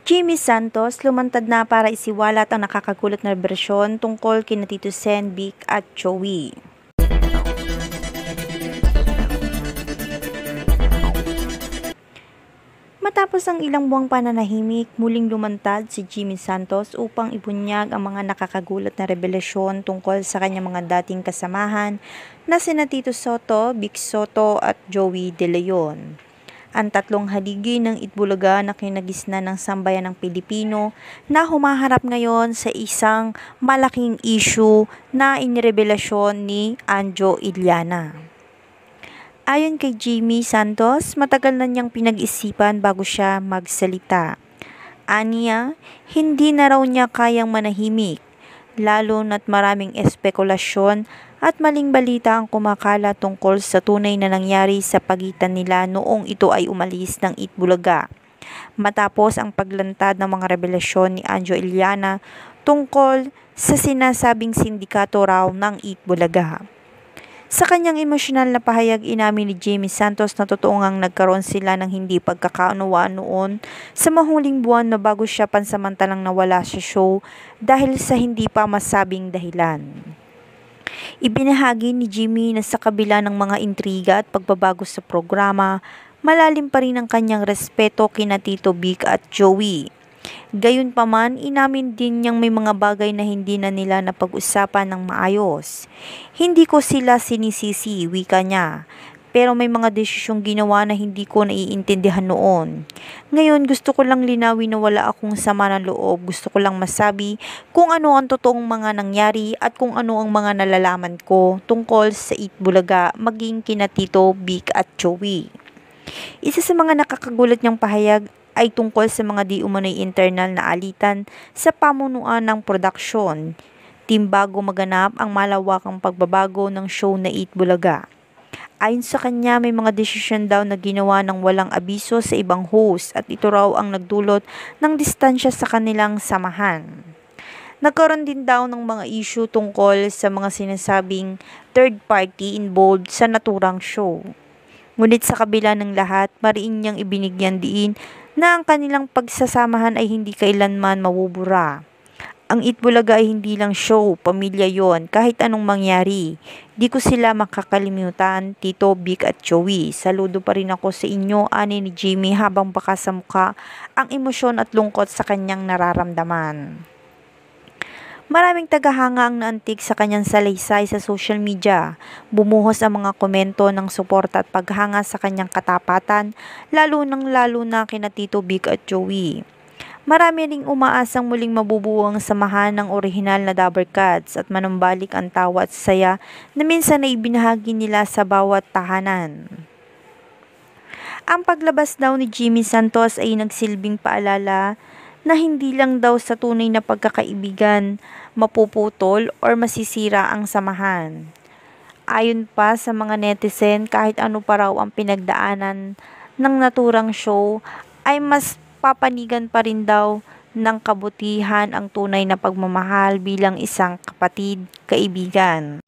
Jimmy Santos lumantad na para isiwalat ang nakakagulat na bersyon tungkol kina Tito Sen, Vic at Joey. Matapos ang ilang buwang pananahimik, muling lumantad si Jimmy Santos upang ibunyag ang mga nakakagulat na revelasyon tungkol sa kanyang mga dating kasamahan na sina Tito Soto, Vic Soto at Joey De Leon. Ang tatlong haligi ng Itbulaga na kinagisnan ng sambayan ng Pilipino na humaharap ngayon sa isang malaking issue na inirevelasyon ni Anjo Iliana. Ayon kay Jimmy Santos, matagal na niyang pinag-isipan bago siya magsalita. Aniya, hindi na raw niya kayang manahimik, lalo na't maraming espekulasyon at maling balita ang kumakala tungkol sa tunay na nangyari sa pagitan nila noong ito ay umalis ng Itbulaga. Matapos ang paglantad ng mga revelasyon ni Anjo Iliana tungkol sa sinasabing sindikato raw ng Itbulaga. Sa kanyang emosyonal na pahayag, inamin ni Jimmy Santos na totoo ngang nagkaroon sila ng hindi pagkakaunawaan noon sa mahuling buwan na bago siya pansamantalang nawala sa show dahil sa hindi pa masabing dahilan. Ibinahagi ni Jimmy na sa kabila ng mga intriga at pagbabago sa programa, malalim pa rin ang kanyang respeto kina Tito Vic at Joey. Gayunpaman, inamin din niyang may mga bagay na hindi na nila napag-usapan ng maayos. Hindi ko sila sinisisi, wika niya. Pero may mga desisyong ginawa na hindi ko naiintindihan noon. Ngayon gusto ko lang linawin na wala akong sama ng loob. Gusto ko lang masabi kung ano ang totoong mga nangyari at kung ano ang mga nalalaman ko tungkol sa Itbulaga maging kina Tito, Vic at Joey. Isa sa mga nakakagulat niyang pahayag ay tungkol sa mga di umano'y internal na alitan sa pamunuan ng produksyon. Bago maganap ang malawakang pagbabago ng show na Itbulaga. Ayon sa kanya, may mga desisyon daw na ginawa ng walang abiso sa ibang host at ito raw ang nagdulot ng distansya sa kanilang samahan. Nagkaroon din daw ng mga issue tungkol sa mga sinasabing third party involved sa naturang show. Ngunit sa kabila ng lahat, mariin niyang ibinigyan diin na ang kanilang pagsasamahan ay hindi kailanman mawubura. Ang Itbulaga ay hindi lang show, pamilya yon kahit anong mangyari. Di ko sila makakalimutan, Tito, Vic at Joey. Saludo pa rin ako sa inyo, ani ni Jimmy habang baka sa mukha ang emosyon at lungkot sa kanyang nararamdaman. Maraming tagahanga ang naantig sa kanyang salaysay sa social media. Bumuhos ang mga komento ng suporta at paghanga sa kanyang katapatan, lalo na kina Tito Vic at Joey. Marami ring umaasang muling mabubuo ang samahan ng orihinal na Dabber Cats at manumbalik ang tawa at saya na minsan na ibinahagi nila sa bawat tahanan. Ang paglabas daw ni Jimmy Santos ay nagsilbing paalala na hindi lang daw sa tunay na pagkakaibigan mapuputol or masisira ang samahan. Ayon pa sa mga netizen, kahit ano pa raw ang pinagdaanan ng naturang show ay mas papanigan pa rin daw ng kabutihan ang tunay na pagmamahal bilang isang kapatid, kaibigan.